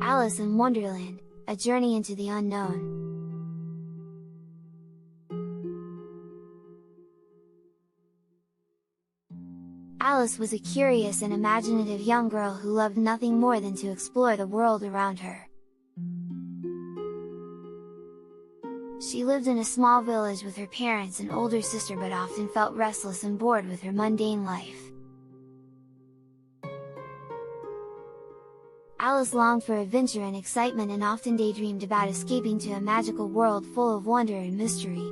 Alice in Wonderland, A Journey into the Unknown. Alice was a curious and imaginative young girl who loved nothing more than to explore the world around her. She lived in a small village with her parents and older sister, but often felt restless and bored with her mundane life. Alice longed for adventure and excitement and often daydreamed about escaping to a magical world full of wonder and mystery.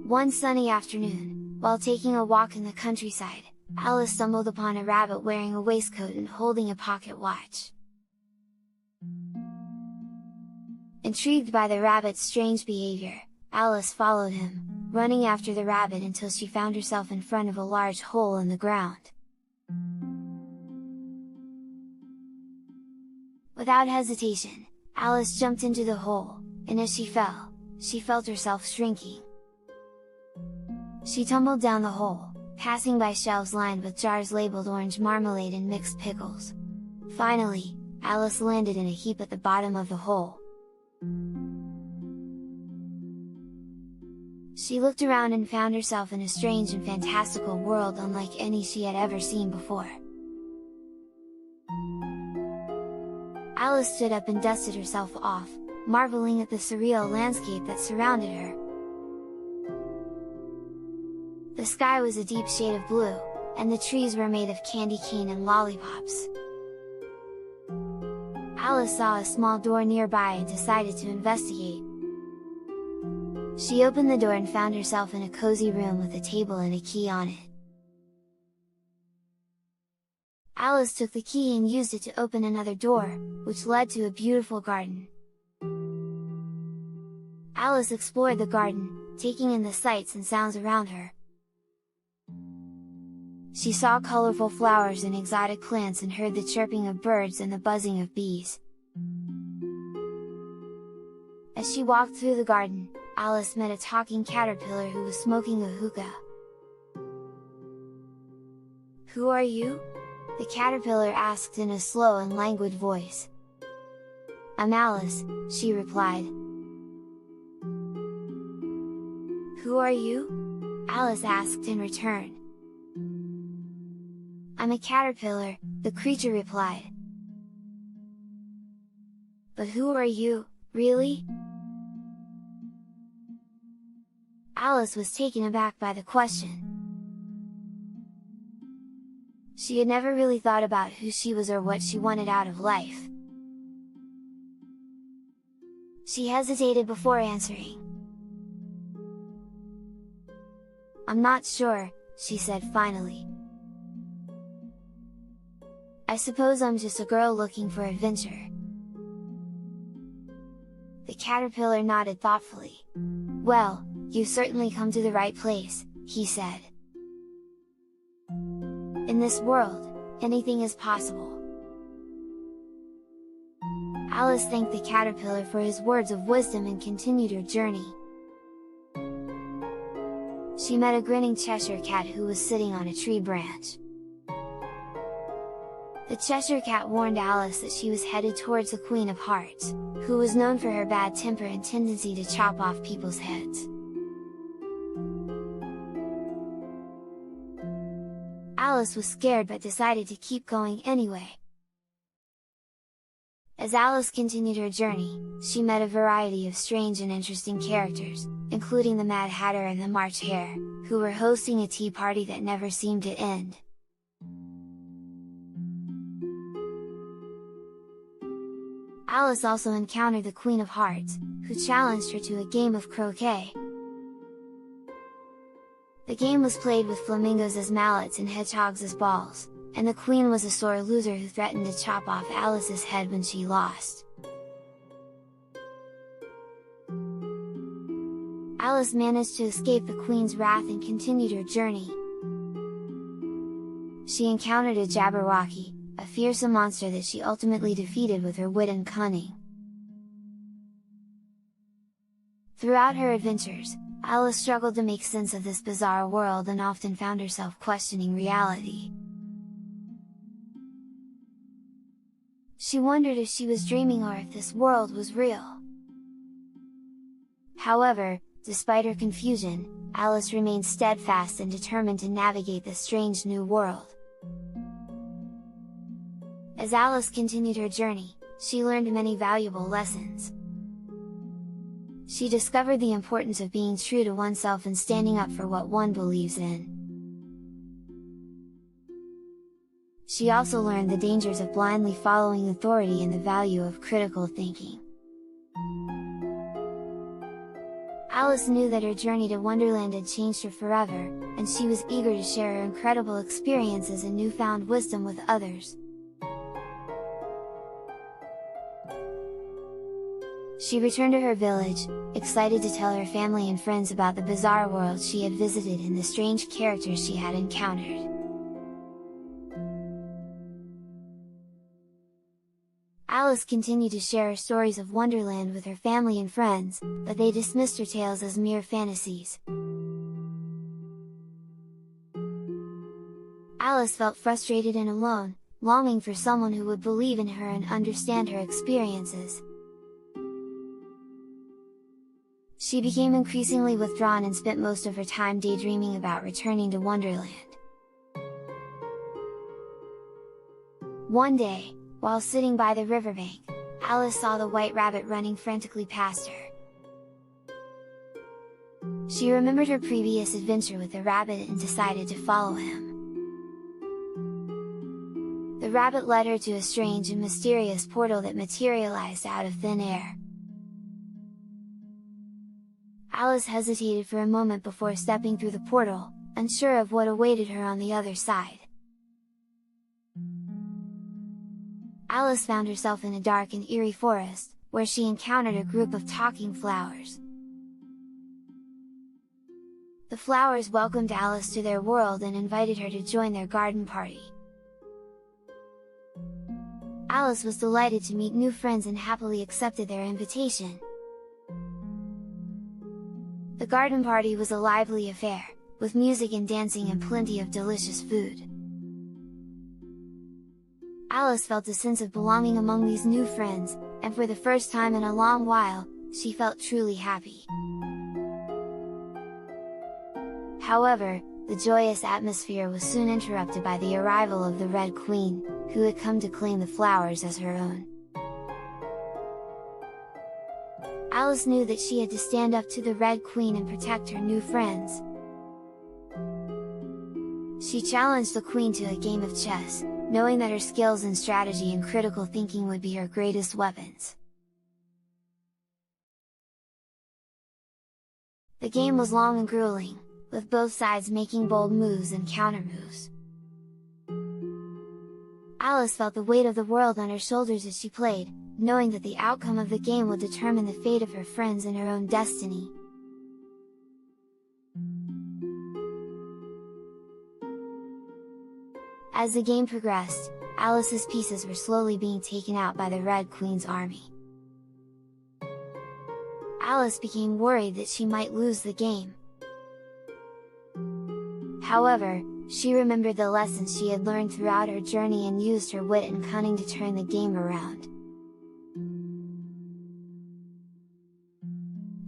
One sunny afternoon, while taking a walk in the countryside, Alice stumbled upon a rabbit wearing a waistcoat and holding a pocket watch. Intrigued by the rabbit's strange behavior, Alice followed him, running after the rabbit until she found herself in front of a large hole in the ground. Without hesitation, Alice jumped into the hole, and as she fell, she felt herself shrinking. She tumbled down the hole, passing by shelves lined with jars labeled orange marmalade and mixed pickles. Finally, Alice landed in a heap at the bottom of the hole. She looked around and found herself in a strange and fantastical world unlike any she had ever seen before. Alice stood up and dusted herself off, marveling at the surreal landscape that surrounded her. The sky was a deep shade of blue, and the trees were made of candy cane and lollipops. Alice saw a small door nearby and decided to investigate. She opened the door and found herself in a cozy room with a table and a key on it. Alice took the key and used it to open another door, which led to a beautiful garden. Alice explored the garden, taking in the sights and sounds around her. She saw colorful flowers and exotic plants and heard the chirping of birds and the buzzing of bees. As she walked through the garden, Alice met a talking caterpillar who was smoking a hookah. "Who are you?" the caterpillar asked in a slow and languid voice. "I'm Alice," she replied. "Who are you?" Alice asked in return. "I'm a caterpillar," the creature replied. "But who are you, really?" Alice was taken aback by the question. She had never really thought about who she was or what she wanted out of life. She hesitated before answering. "I'm not sure," she said finally. "I suppose I'm just a girl looking for adventure." The caterpillar nodded thoughtfully. "Well, you've certainly come to the right place," he said. "In this world, anything is possible." Alice thanked the caterpillar for his words of wisdom and continued her journey. She met a grinning Cheshire Cat who was sitting on a tree branch. The Cheshire Cat warned Alice that she was headed towards the Queen of Hearts, who was known for her bad temper and tendency to chop off people's heads. Alice was scared but decided to keep going anyway. As Alice continued her journey, she met a variety of strange and interesting characters, including the Mad Hatter and the March Hare, who were hosting a tea party that never seemed to end. Alice also encountered the Queen of Hearts, who challenged her to a game of croquet. The game was played with flamingos as mallets and hedgehogs as balls, and the Queen was a sore loser who threatened to chop off Alice's head when she lost. Alice managed to escape the Queen's wrath and continued her journey. She encountered a Jabberwocky, a fearsome monster that she ultimately defeated with her wit and cunning. Throughout her adventures, Alice struggled to make sense of this bizarre world and often found herself questioning reality. She wondered if she was dreaming or if this world was real. However, despite her confusion, Alice remained steadfast and determined to navigate the strange new world. As Alice continued her journey, she learned many valuable lessons. She discovered the importance of being true to oneself and standing up for what one believes in. She also learned the dangers of blindly following authority and the value of critical thinking. Alice knew that her journey to Wonderland had changed her forever, and she was eager to share her incredible experiences and newfound wisdom with others. She returned to her village, excited to tell her family and friends about the bizarre world she had visited and the strange characters she had encountered. Alice continued to share her stories of Wonderland with her family and friends, but they dismissed her tales as mere fantasies. Alice felt frustrated and alone, longing for someone who would believe in her and understand her experiences. She became increasingly withdrawn and spent most of her time daydreaming about returning to Wonderland. One day, while sitting by the riverbank, Alice saw the white rabbit running frantically past her. She remembered her previous adventure with the rabbit and decided to follow him. The rabbit led her to a strange and mysterious portal that materialized out of thin air. Alice hesitated for a moment before stepping through the portal, unsure of what awaited her on the other side. Alice found herself in a dark and eerie forest, where she encountered a group of talking flowers. The flowers welcomed Alice to their world and invited her to join their garden party. Alice was delighted to meet new friends and happily accepted their invitation. The garden party was a lively affair, with music and dancing and plenty of delicious food. Alice felt a sense of belonging among these new friends, and for the first time in a long while, she felt truly happy. However, the joyous atmosphere was soon interrupted by the arrival of the Red Queen, who had come to claim the flowers as her own. Alice knew that she had to stand up to the Red Queen and protect her new friends. She challenged the Queen to a game of chess, knowing that her skills in strategy and critical thinking would be her greatest weapons. The game was long and grueling, with both sides making bold moves and counter-moves. Alice felt the weight of the world on her shoulders as she played, knowing that the outcome of the game would determine the fate of her friends and her own destiny. As the game progressed, Alice's pieces were slowly being taken out by the Red Queen's army. Alice became worried that she might lose the game. However, she remembered the lessons she had learned throughout her journey and used her wit and cunning to turn the game around.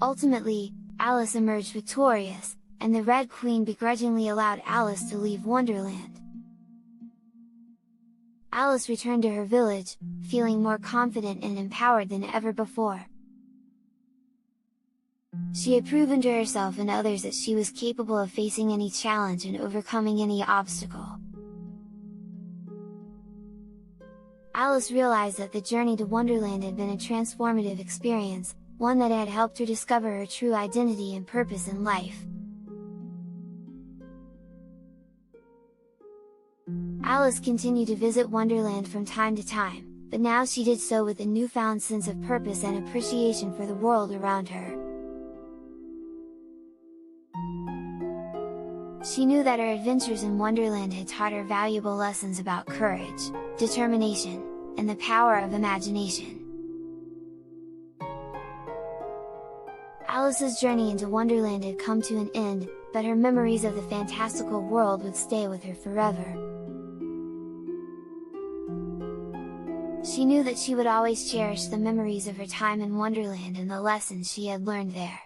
Ultimately, Alice emerged victorious, and the Red Queen begrudgingly allowed Alice to leave Wonderland. Alice returned to her village, feeling more confident and empowered than ever before. She had proven to herself and others that she was capable of facing any challenge and overcoming any obstacle. Alice realized that the journey to Wonderland had been a transformative experience, one that had helped her discover her true identity and purpose in life. Alice continued to visit Wonderland from time to time, but now she did so with a newfound sense of purpose and appreciation for the world around her. She knew that her adventures in Wonderland had taught her valuable lessons about courage, determination, and the power of imagination. Alice's journey into Wonderland had come to an end, but her memories of the fantastical world would stay with her forever. She knew that she would always cherish the memories of her time in Wonderland and the lessons she had learned there.